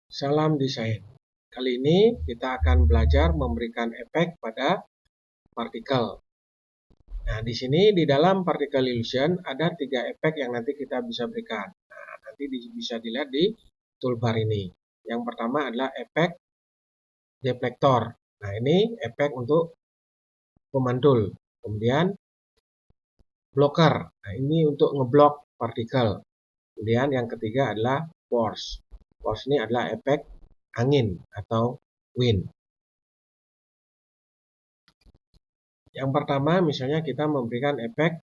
Salam desain. Kali ini kita akan belajar memberikan efek pada partikel. Nah, di sini di dalam particle illusion ada 3 efek yang nanti kita bisa berikan. Nah, nanti bisa dilihat di toolbar ini. Yang pertama adalah efek deflektor. Nah, ini efek untuk pemantul. Kemudian blocker. Nah, ini untuk ngeblok partikel. Kemudian yang ketiga adalah force. Force ini adalah efek angin atau wind. Yang pertama misalnya kita memberikan efek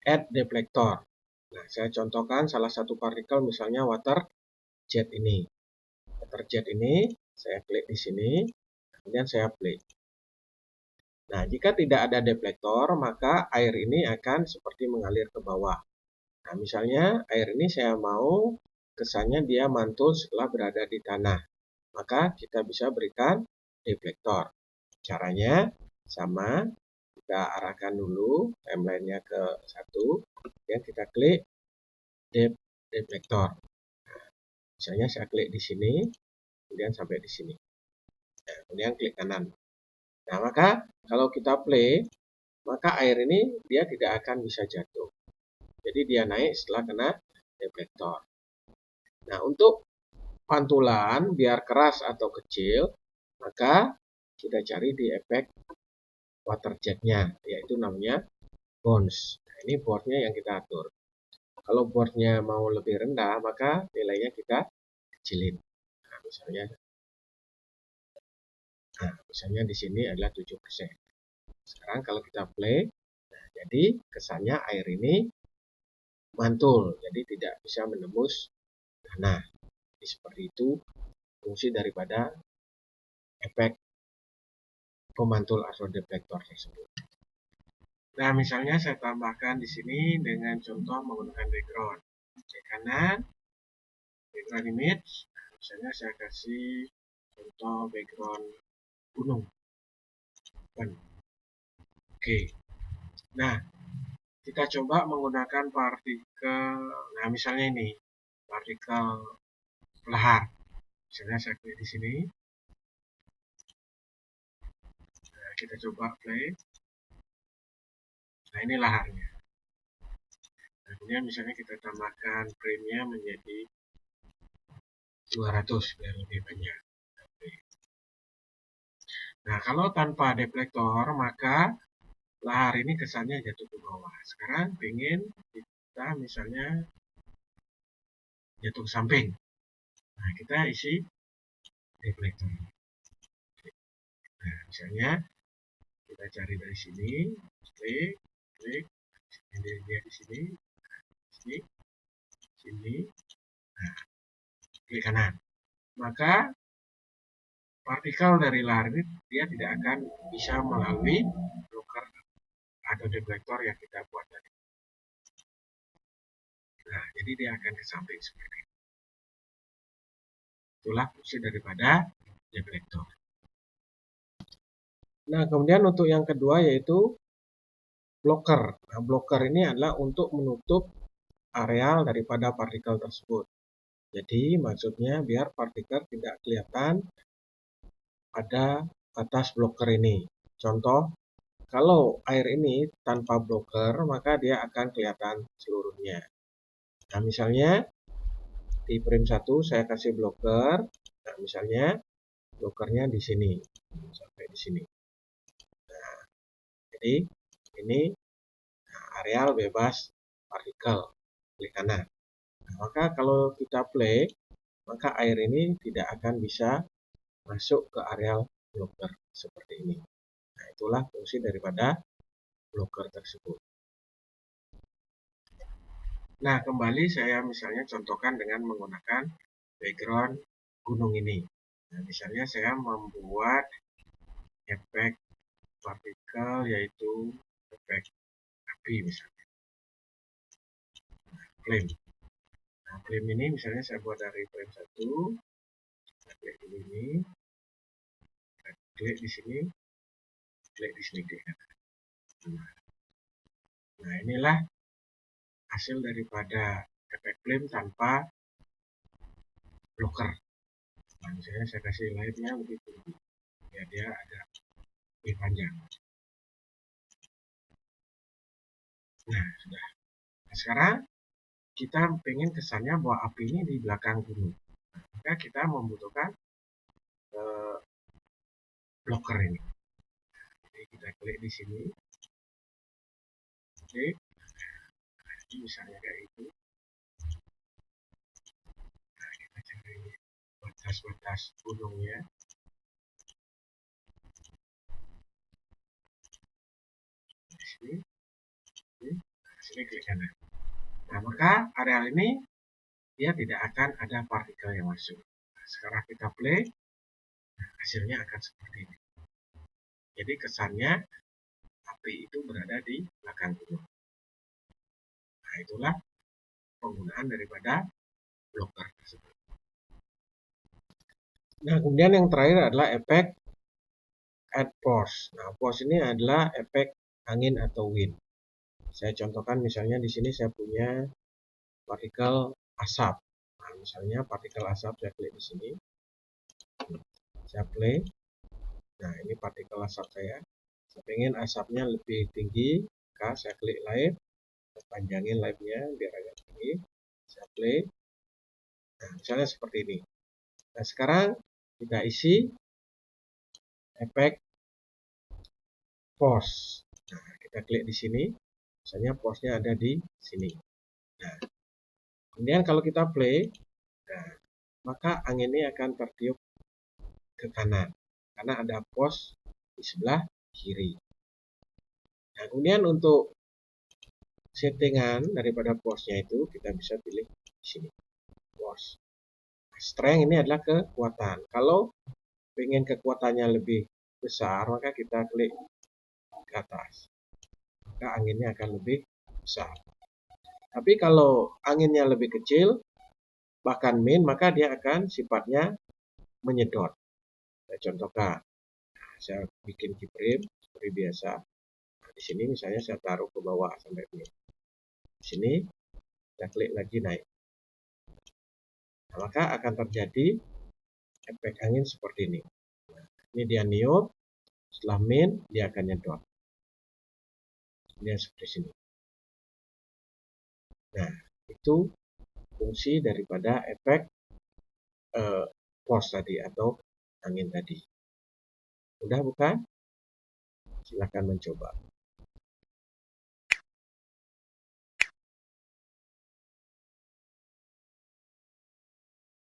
add deflector. Nah, saya contohkan salah satu partikel misalnya water jet ini. Water jet ini saya klik di sini, kemudian saya play. Nah, jika tidak ada deflektor, maka air ini akan seperti mengalir ke bawah. Nah, misalnya air ini saya mau kesannya dia mantul setelah berada di tanah. Maka kita bisa berikan deflektor. Caranya sama, kita arahkan dulu timeline-nya ke 1, kemudian kita klik deflektor. Nah, misalnya saya klik di sini, kemudian sampai di sini. Nah, kemudian klik kanan. Nah, maka kalau kita play, maka air ini dia tidak akan bisa jatuh. Jadi dia naik setelah kena deflektor. Nah, untuk pantulan biar keras atau kecil, maka kita cari di efek water jet-nya, yaitu namanya bounce. Nah, ini board-nya yang kita atur. Kalau board-nya mau lebih rendah, maka nilainya kita kecilin. Nah, misalnya di sini adalah 7%. Sekarang kalau kita play, nah, jadi kesannya air ini mantul, jadi tidak bisa menembus tanah. Jadi seperti itu fungsi daripada efek pemantul atau deflektor tersebut. Nah, misalnya saya tambahkan di sini dengan contoh menggunakan background. Cek kanan, background image. Nah, misalnya saya kasih contoh background gunung. Oke. Nah, kita coba menggunakan partikel. Nah, misalnya ini partikel lahar. Misalnya saya klik di sini. Nah, kita coba play. Nah, ini laharnya. Nah, kemudian misalnya kita tambahkan frame-nya menjadi 200 biar lebih banyak. Nah, kalau tanpa deflektor, maka lahar ini kesannya jatuh ke bawah. Sekarang pengen kita misalnya jatuh ke samping. Nah, kita isi deflektor. Nah, misalnya kita cari dari sini, klik, ini dia di sini, sini, nah, klik kanan. Maka partikel dari lahar ini dia tidak akan bisa melalui blocker atau deflektor yang kita buat tadi. Nah, jadi dia akan ke samping seperti itu. Itulah fungsi daripada deflektor. Nah, kemudian untuk yang kedua yaitu blocker. Nah, blocker ini adalah untuk menutup areal daripada partikel tersebut. Jadi, maksudnya biar partikel tidak kelihatan pada atas blocker ini. Contoh, kalau air ini tanpa blocker, maka dia akan kelihatan seluruhnya. Nah, misalnya di frame 1 saya kasih blocker. Nah, misalnya blockernya di sini sampai di sini. Nah, jadi ini areal bebas partikel, klik kanan. Nah, maka kalau kita play, maka air ini tidak akan bisa masuk ke areal blocker seperti ini. Nah, itulah fungsi daripada blocker tersebut. Nah, kembali saya misalnya contohkan dengan menggunakan background gunung ini. Nah, misalnya saya membuat efek partikel yaitu efek api misalnya. Nah, flame. Nah, flame ini misalnya saya buat dari frame 1. Saya klik dulu ini. Saya klik di sini. Klik di sini. Nah, inilah hasil daripada efek flame tanpa blocker. Nah, misalnya saya kasih lightnya begitu, ya dia agak lebih panjang. Nah, sudah. Nah, sekarang kita pengen kesannya bahwa api ini di belakang gunung. Maka kita membutuhkan blocker ini. Jadi kita klik di sini. Oke. Jadi misalnya kayak itu. Nah, kita cari batas-batas gunungnya. Di sini. Di sini klik kanan. Nah, maka areal ini dia tidak akan ada partikel yang masuk. Nah, sekarang kita play, nah, hasilnya akan seperti ini. Jadi kesannya api itu berada di belakang gunung. Nah, itulah penggunaan daripada blocker tersebut. Nah, kemudian yang terakhir adalah efek add force. Nah, force ini adalah efek angin atau wind. Saya contohkan misalnya di sini saya punya partikel asap. Nah, misalnya partikel asap saya klik di sini. Saya play. Nah, ini partikel asap saya. Saya pengen asapnya lebih tinggi, maka saya klik live. Saya panjangin live-nya biar agak tinggi. Saya play. Nah, misalnya seperti ini. Nah, sekarang kita isi efek force. Nah, kita klik di sini. Misalnya force-nya ada di sini. Nah, kemudian kalau kita play, nah, maka angin ini akan tertiup ke kanan karena ada force di sebelah kiri. Nah, kemudian untuk settingan daripada force-nya itu kita bisa pilih di sini. Force. Strength ini adalah kekuatan. Kalau ingin kekuatannya lebih besar, maka kita klik ke atas. Maka anginnya akan lebih besar. Tapi kalau anginnya lebih kecil, bahkan min, maka dia akan sifatnya menyedot. Saya contohkan. Nah, saya bikin keyframe seperti biasa. Nah, di sini misalnya saya taruh ke bawah sampai ini. Di sini kita klik lagi naik. Nah, maka akan terjadi efek angin seperti ini. Nah, ini dia niup, setelah min dia akan nyedot. Ini seperti sini. Nah, itu fungsi daripada efek force tadi atau angin tadi. Mudah bukan? Silakan mencoba.